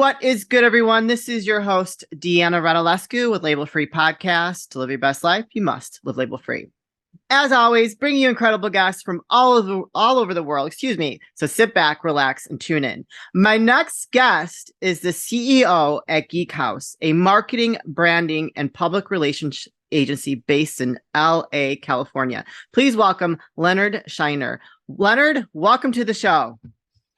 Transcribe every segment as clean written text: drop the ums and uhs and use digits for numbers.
What is good, everyone? This is your host, Deanna Radulescu with Label Free Podcast. To live your best life, you must live label free. As always, bringing you incredible guests from all over the world. So sit back, relax, and tune in. My next guest is the CEO at Geek House, a marketing, branding, and public relations agency based in LA, California. Please welcome Leonard Shiner. Leonard, welcome to the show.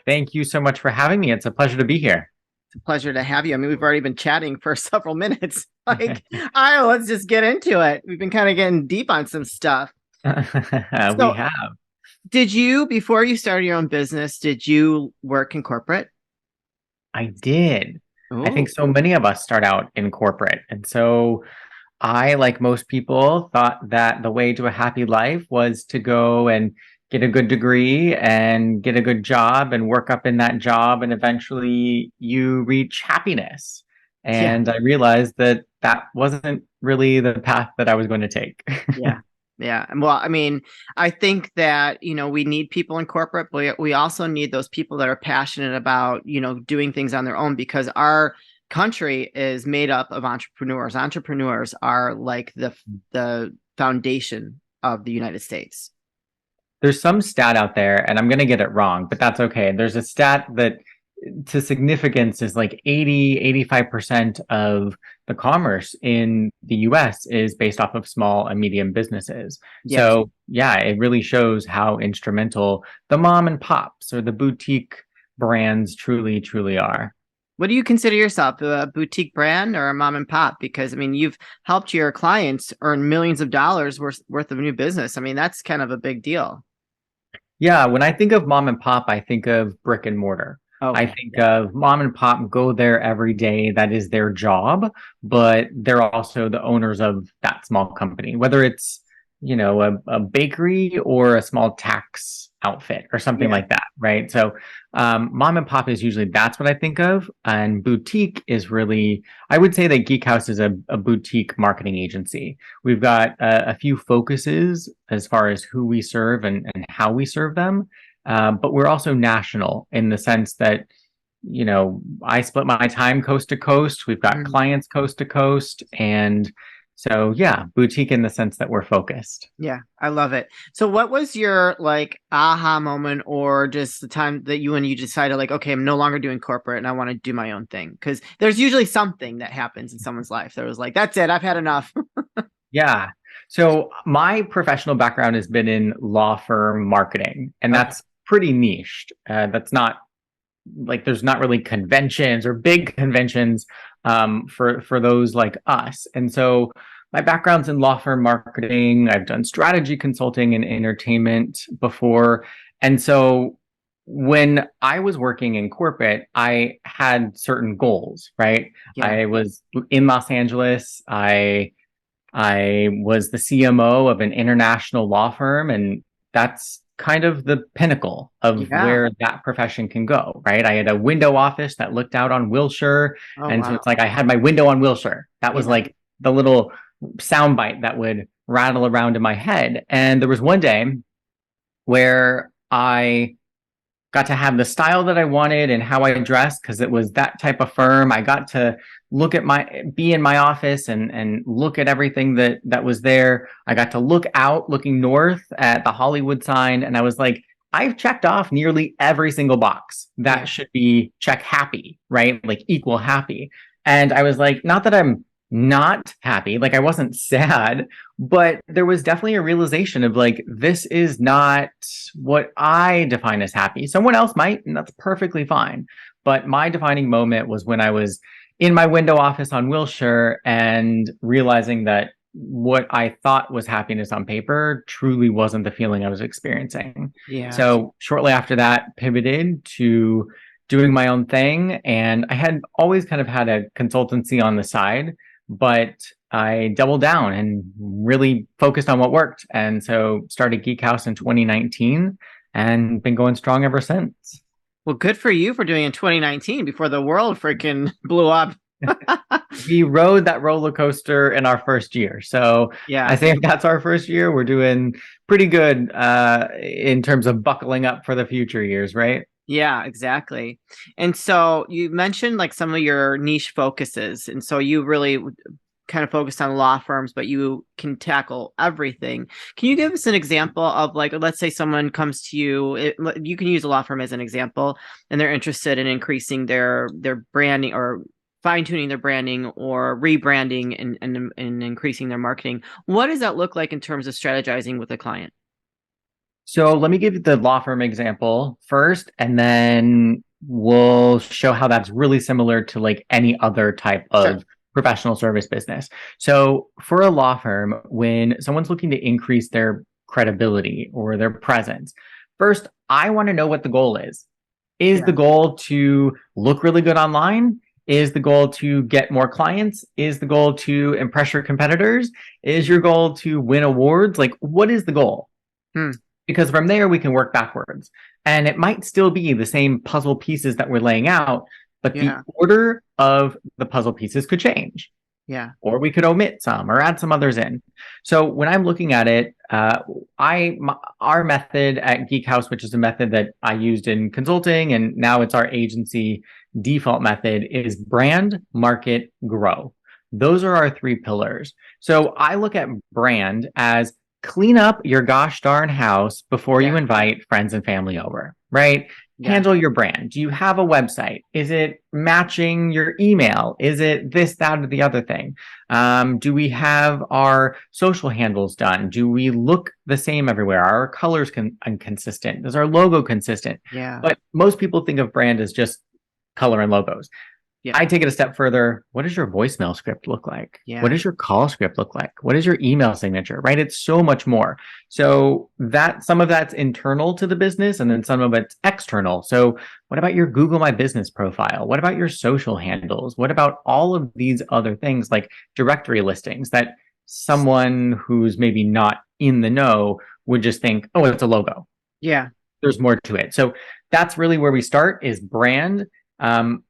Thank you so much for having me. It's a pleasure to be here. It's a pleasure to have you. I mean, we've already been chatting for several minutes. All right, let's just get into it. We've been kind of getting deep on some stuff. We have. Did you, before you started your own business, did you work in corporate? I did. Ooh. I think so many of us start out in corporate. And so I, like most people, thought that the way to a happy life was to go and get a good degree and get a good job and work up in that job. And eventually you reach happiness. And I realized that that wasn't really the path that I was going to take. Yeah. Well, I mean, I think that, we need people in corporate, but we also need those people that are passionate about, doing things on their own, because our country is made up of entrepreneurs. Entrepreneurs are like the foundation of the United States. There's some stat out there, and I'm going to get it wrong, but that's okay. There's a stat that to significance is like 85% of the commerce in the US is based off of small and medium businesses. Yes. So yeah, it really shows how instrumental the mom and pops or the boutique brands truly are. What do you consider yourself, a boutique brand or a mom and pop? Because I mean, you've helped your clients earn millions of dollars worth of new business. I mean, that's kind of a big deal. Yeah, when I think of mom and pop, I think of brick and mortar. I think of mom and pop go there every day. That is their job, but they're also the owners of that small company, whether it's, a bakery or a small tax outfit or something like that, right? So mom and pop is usually, that's what I think of. And boutique is really, I would say that Geek House is a boutique marketing agency. We've got a few focuses as far as who we serve and how we serve them. But we're also national in the sense that, I split my time coast to coast. We've got clients coast to coast. And so, yeah, boutique in the sense that we're focused. Yeah, I love it. So what was your aha moment, or just the time that when you decided okay, I'm no longer doing corporate and I want to do my own thing? Because there's usually something that happens in someone's life that was like, that's it, I've had enough. Yeah. So my professional background has been in law firm marketing, and that's pretty niched. That's not there's not really conventions or big conventions for those like us. And so my background's in law firm marketing. I've done strategy consulting and entertainment before. And so when I was working in corporate, I had certain goals, right? Yeah. I was in Los Angeles. I was the CMO of an international law firm, and that's kind of the pinnacle of where that profession can go, right? I had a window office that looked out on Wilshire. So it's I had my window on Wilshire. That was like the little soundbite that would rattle around in my head. And there was one day where I got to have the style that I wanted and how I dressed, because it was that type of firm. I got to be in my office and look at everything that was there. I got to looking north at the Hollywood sign. And I was like, I've checked off nearly every single box that should be check happy, right? Like equal happy. And I was like, not that I'm not happy, I wasn't sad, but there was definitely a realization of this is not what I define as happy. Someone else might, and that's perfectly fine. But my defining moment was when I was in my window office on Wilshire and realizing that what I thought was happiness on paper truly wasn't the feeling I was experiencing. Yeah. So shortly after that, pivoted to doing my own thing. And I had always kind of had a consultancy on the side, but I doubled down and really focused on what worked. And so started Geek House in 2019 and been going strong ever since. Well, good for you for doing it in 2019 before the world freaking blew up. We rode that roller coaster in our first year. So yeah, I think if that's our first year, we're doing pretty good in terms of buckling up for the future years, right? Yeah, exactly. And so you mentioned like some of your niche focuses. And so you really kind of focused on law firms, but you can tackle everything. Can you give us an example of like, let's say someone comes to you, you can use a law firm as an example, and they're interested in increasing their branding or fine tuning their branding or rebranding and increasing their marketing. What does that look like in terms of strategizing with a client? So let me give you the law firm example first, and then we'll show how that's really similar to like any other type Sure. of professional service business. So for a law firm, when someone's looking to increase their credibility or their presence, first, I want to know what the goal is. Is the Yeah. goal to look really good online? Is the goal to get more clients? Is the goal to impress your competitors? Is your goal to win awards? Like, what is the goal? Hmm. Because from there we can work backwards. And it might still be the same puzzle pieces that we're laying out, but the Yeah. order of the puzzle pieces could change, Yeah. or we could omit some or add some others in. So when I'm looking at it, our method at Geek House, which is a method that I used in consulting, and now it's our agency default method, is brand, market, grow. Those are our three pillars. So I look at brand as clean up your gosh darn house before you Yeah. invite friends and family over, right? Yeah. Handle your brand. Do you have a website? Is it matching your email? Is it this, that, or the other thing? Do we have our social handles done? Do we look the same everywhere? Are our colors consistent? Is our logo consistent? Yeah. But most people think of brand as just color and logos. Yeah. I take it a step further. What does your voicemail script look like? What Yeah. does your call script look like? What is your email signature? Right? It's so much more. So that some of that's internal to the business and then some of it's external. So what about your Google My Business profile? What about your social handles? What about all of these other things like directory listings that someone who's maybe not in the know would just think, oh, it's a logo. Yeah. There's more to it. So that's really where we start is brand.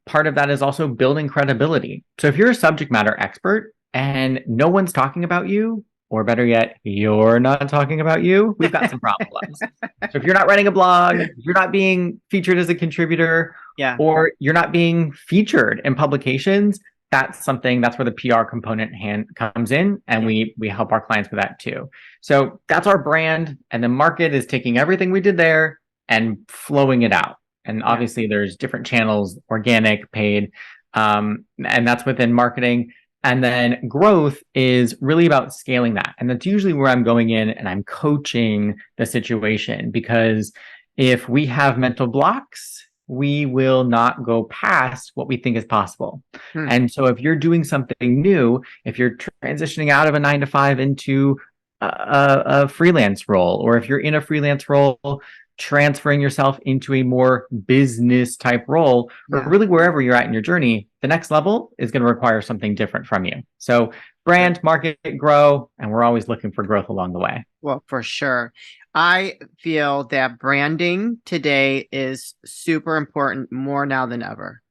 Part of that is also building credibility. So if you're a subject matter expert and no one's talking about you, or better yet, you're not talking about you, we've got some problems. So if you're not writing a blog, if you're not being featured as a contributor, Yeah. or you're not being featured in publications, that's where the PR component comes in, and Yeah. we help our clients with that too. So that's our brand, and the market is taking everything we did there and flowing it out. And Yeah. obviously, there's different channels, organic, paid, and that's within marketing. And then growth is really about scaling that. And that's usually where I'm going in and I'm coaching the situation, because if we have mental blocks, we will not go past what we think is possible. Hmm. And so if you're doing something new, if you're transitioning out of a 9 to 5 into a freelance role, or if you're in a freelance role, transferring yourself into a more business type role, or Yeah. really wherever you're at in your journey, the next level is going to require something different from you. So Sure. brand, market, grow, and we're always looking for growth along the way. Well, for sure. I feel that branding today is super important more now than ever.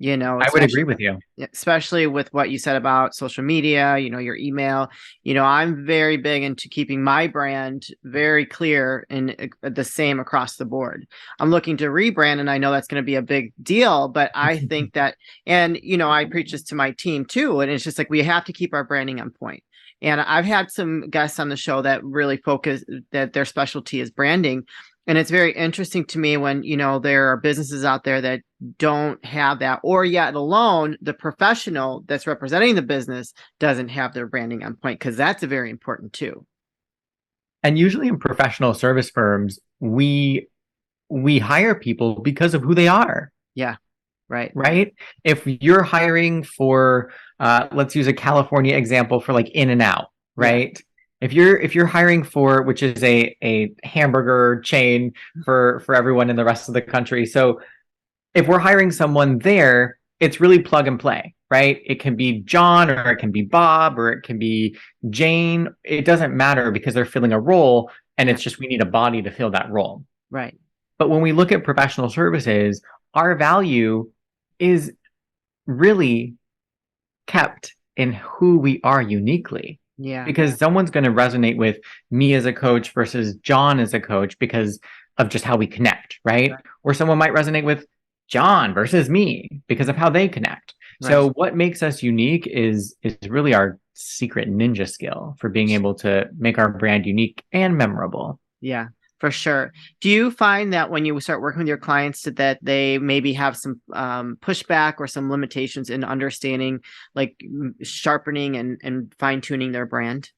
You know, I would agree with you. especially with what you said about social media, your email. I'm very big into keeping my brand very clear and the same across the board. I'm looking to rebrand, and I know that's going to be a big deal, but I think that, and I preach this to my team too, and it's just like we have to keep our branding on point. And I've had some guests on the show that really focus that their specialty is branding. And it's very interesting to me when, there are businesses out there that don't have that, or yet alone the professional that's representing the business doesn't have their branding on point, because that's very important too. And usually in professional service firms, we hire people because of who they are. Yeah. Right. Right? If you're hiring for, let's use a California example for like In and Out, Yeah. right? If you're hiring for, which is a hamburger chain for everyone in the rest of the country. So if we're hiring someone there, it's really plug and play, right? It can be John, or it can be Bob, or it can be Jane. It doesn't matter, because they're filling a role, and it's just we need a body to fill that role. Right. But when we look at professional services, our value is really kept in who we are uniquely. Yeah. Because someone's going to resonate with me as a coach versus John as a coach, because of just how we connect, right? Or someone might resonate with John versus me because of how they connect. Right. So what makes us unique is really our secret ninja skill for being able to make our brand unique and memorable. Yeah, for sure. Do you find that when you start working with your clients that they maybe have some pushback or some limitations in understanding, like sharpening and fine-tuning their brand?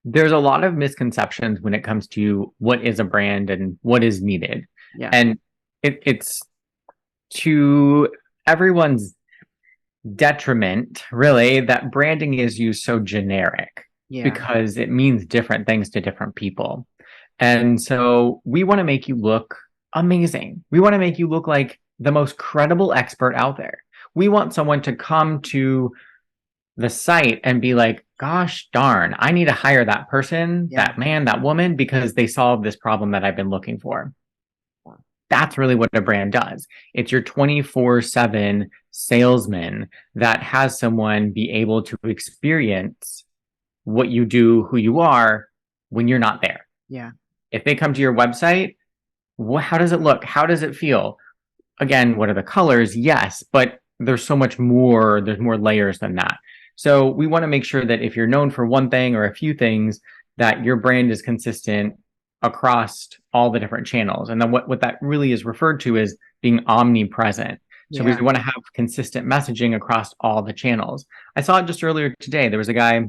There's a lot of misconceptions when it comes to what is a brand and what is needed. Yeah. And it's to everyone's detriment, really, that branding is used so generic because it means different things to different people. And so we want to make you look amazing. We want to make you look like the most credible expert out there. We want someone to come to the site and be like, gosh darn, I need to hire that person, that man, that woman, because they solved this problem that I've been looking for. That's really what a brand does. It's your 24/7 salesman that has someone be able to experience what you do, who you are when you're not there. Yeah. If they come to your website, how does it look? How does it feel? Again, what are the colors? Yes, but there's so much more. There's more layers than that. So we want to make sure that if you're known for one thing or a few things, that your brand is consistent across all the different channels. And then what that really is referred to is being omnipresent. So we want to have consistent messaging across all the channels. I saw it just earlier today. There was a guy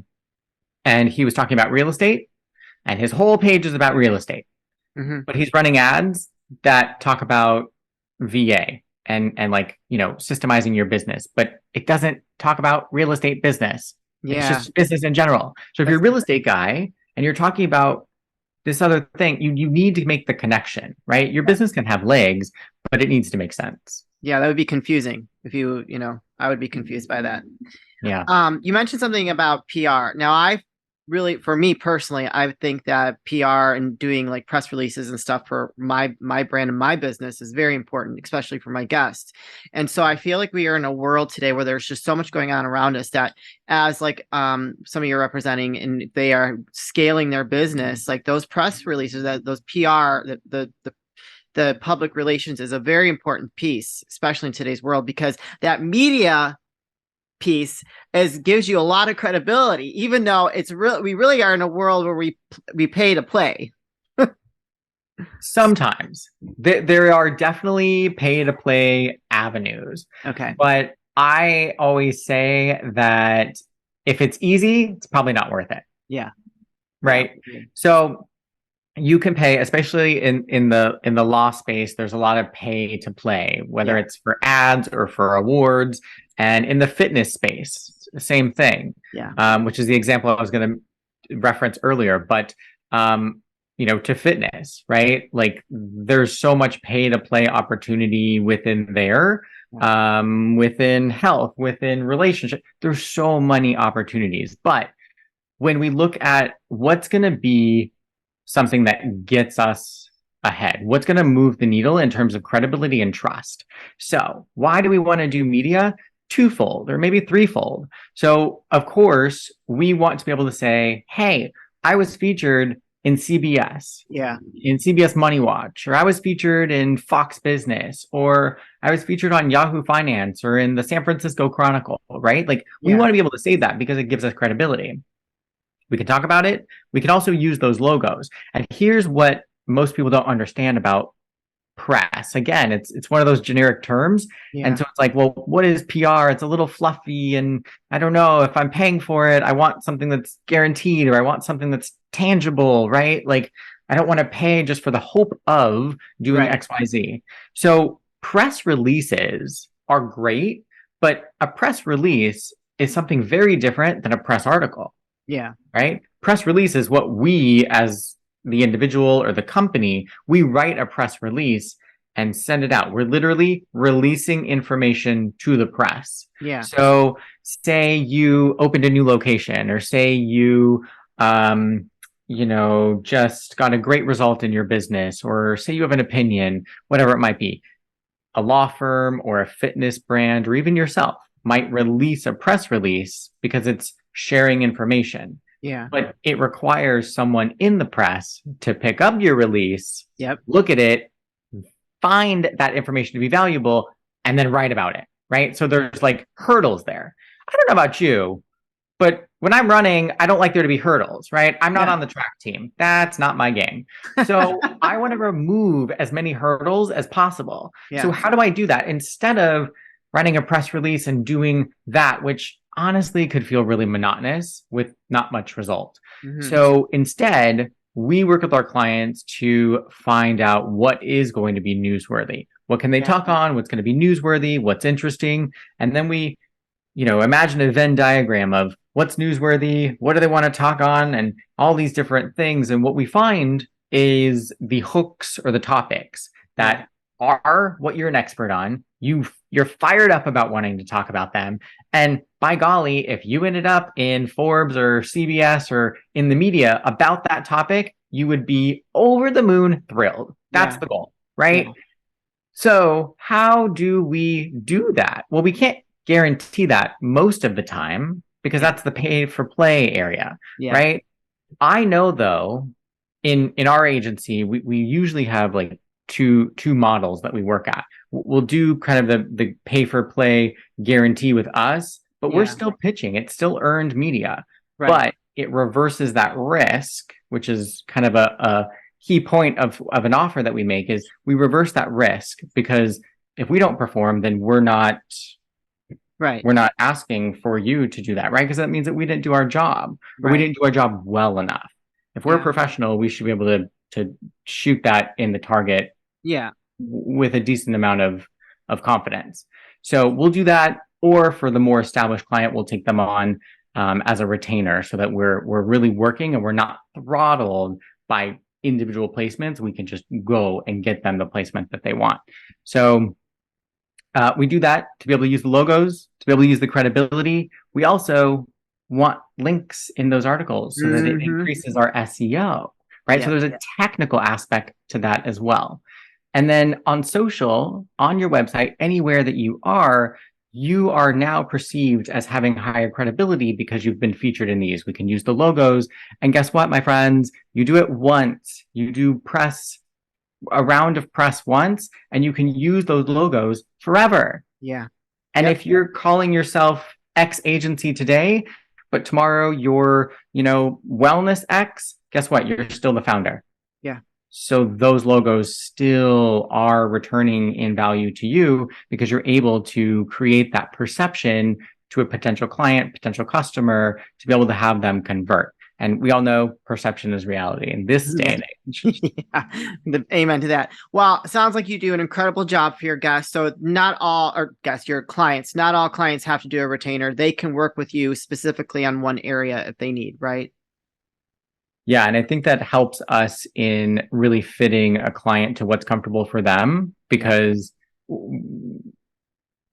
and he was talking about real estate and his whole page is about real estate. But he's running ads that talk about VA and like, systemizing your business, but it doesn't talk about real estate business. It's just business in general. So if you're a real estate guy and you're talking about this other thing, you need to make the connection, right? Your business can have legs, but it needs to make sense. Yeah, that would be confusing if I would be confused by that. Yeah. You mentioned something about PR. Now, for me personally, I think that PR and doing like press releases and stuff for my brand and my business is very important, especially for my guests. And so I feel like we are in a world today where there's just so much going on around us that as like some of you are representing and they are scaling their business, like those press releases, those PR, the public relations is a very important piece, especially in today's world, because that media piece gives you a lot of credibility, even though we really are in a world where we pay to play. Sometimes there are definitely pay to play avenues. Okay. But I always say that if it's easy, it's probably not worth it. Yeah. Right. Yeah. So you can pay, especially in the law space, there's a lot of pay to play, whether it's for ads or for awards. And in the fitness space, same thing. Yeah. Which is the example I was going to reference earlier. But to fitness, right? Like there's so much pay to play opportunity within there, within health, within relationship. There's so many opportunities. But when we look at what's going to be something that gets us ahead, what's going to move the needle in terms of credibility and trust. So why do we want to do media? Twofold or maybe threefold. So of course, we want to be able to say, hey, I was featured in CBS, in CBS Money Watch, or I was featured in Fox Business, or I was featured on Yahoo Finance or in the San Francisco Chronicle, right? Like we want to be able to say that because it gives us credibility. We can talk about it. We can also use those logos. And here's what most people don't understand about press. Again, it's one of those generic terms. And so it's like, well, what is PR? It's a little fluffy. And I don't know if I'm paying for it. I want something that's guaranteed or I want something that's tangible, right? Like I don't want to pay just for the hope of doing XYZ. So press releases are great, but a press release is something very different than a press article. Yeah. Right. Press release is what we as the individual or the company, we write a press release and send it out. We're literally releasing information to the press. Yeah. So say you opened a new location or say you, just got a great result in your business or say you have an opinion, whatever it might be. A law firm or a fitness brand or even yourself might release a press release because it's sharing information. Yeah. but it requires someone in the press to pick up your release, Yep. look at it, find that information to be valuable, and then write about it, right? So there's like hurdles there. I don't know about you, but when I'm running, I don't like there to be hurdles, right? I'm not Yeah. on the track team. That's not my game. So I want to remove as many hurdles as possible. So Yeah. how do I do that? Instead of writing a press release and doing that, which honestly could feel really monotonous with not much result. Mhm. So instead, we work with our clients to find out what is going to be newsworthy. What can they Yeah. talk on? What's going to be newsworthy? What's interesting? And then we, imagine a Venn diagram of what's newsworthy, what do they want to talk on, and all these different things. And what we find is the hooks or the topics that are what you're an expert on. You're fired up about wanting to talk about them. And by golly, if you ended up in Forbes or CBS or in the media about that topic, you would be over the moon thrilled. That's Yeah. the goal, right? Yeah. So how do we do that? Well, we can't guarantee that most of the time because that's the pay for play area, Yeah. right? I know though, in our agency, we usually have like two models that we work at. We'll do kind of the pay for play guarantee with us, but we're Yeah. still pitching. It's still earned media, Right. but it reverses that risk, which is kind of a key point of an offer that we make is we reverse that risk because if we don't perform, then we're not Right. asking for you to do that, right? Because that means that we didn't do our job or we Right. didn't do our job well enough. If we're a Yeah. professional, we should be able to shoot that in the target Yeah. with a decent amount of confidence. So we'll do that, or for the more established client, we'll take them on as a retainer so that we're really working and we're not throttled by individual placements. We can just go and get them the placement that they want. So we do that to be able to use the logos, to be able to use the credibility. We also want links in those articles so that it increases our SEO, right? Yeah. So there's a technical aspect to that as well. And then on social, on your website, anywhere that you are now perceived as having higher credibility because you've been featured in these. We can use the logos. And guess what, my friends? You do it once. You do a round of press once, and you can use those logos forever. Yeah. And if you're calling yourself X agency today, but tomorrow you're, Wellness X, guess what? You're still the founder. Yeah. So those logos still are returning in value to you because you're able to create that perception to a potential client, potential customer, to be able to have them convert. And we all know perception is reality in this day and age. Amen to that. Well, sounds like you do an incredible job for your guests. So your clients, not all clients have to do a retainer. They can work with you specifically on one area if they need, right? Yeah, and I think that helps us in really fitting a client to what's comfortable for them because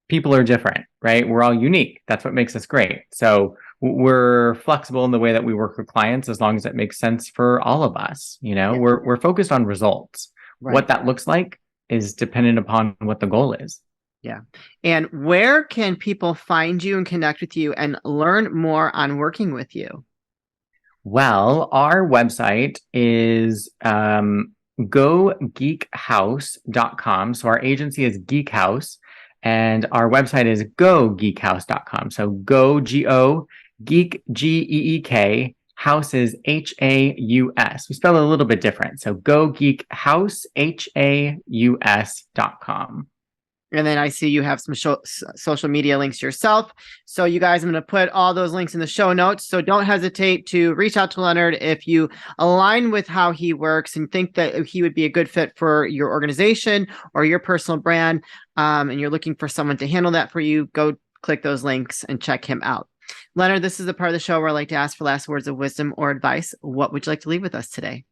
people are different, right? We're all unique. That's what makes us great. So we're flexible in the way that we work with clients as long as it makes sense for all of us. We're focused on results. Right. What that looks like is dependent upon what the goal is. Yeah. And where can people find you and connect with you and learn more on working with you? Well, our website is gogeekhouse.com. So our agency is Geek House and our website is gogeekhouse.com. So go, G-O, geek, G-E-E-K, house is H-A-U-S. We spell it a little bit different. So gogeekhouse, H-A-U-S.com. And then I see you have some social media links yourself. So you guys, I'm going to put all those links in the show notes. So don't hesitate to reach out to Leonard if you align with how he works and think that he would be a good fit for your organization or your personal brand. And you're looking for someone to handle that for you. Go click those links and check him out. Leonard, this is the part of the show where I like to ask for last words of wisdom or advice. What would you like to leave with us today?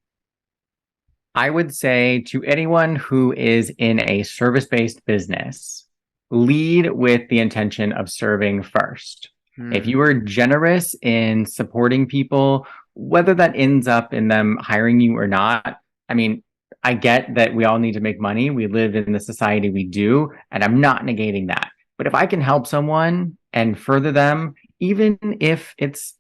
I would say to anyone who is in a service-based business, lead with the intention of serving first. If you are generous in supporting people, whether that ends up in them hiring you or not, I mean, I get that we all need to make money. We live in the society we do, and I'm not negating that. But if I can help someone and further them, even if it's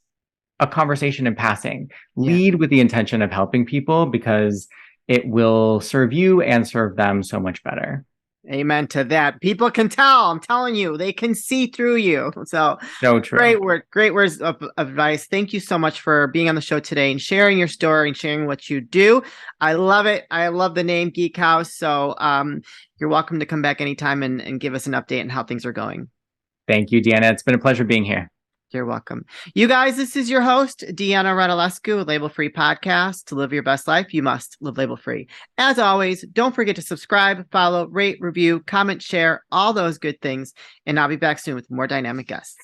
a conversation in passing. Lead with the intention of helping people, because it will serve you and serve them so much better. Amen to that. People can tell. I'm telling you, they can see through you. So true. Great words of advice. Thank you so much for being on the show today and sharing your story and sharing what you do. I love it. I love the name Geek House. So you're welcome to come back anytime and give us an update on how things are going. Thank you, Deanna. It's been a pleasure being here. You're welcome. You guys, this is your host, Deanna Radulescu with Label Free Podcast. To live your best life, you must live label free. As always, don't forget to subscribe, follow, rate, review, comment, share, all those good things. And I'll be back soon with more dynamic guests.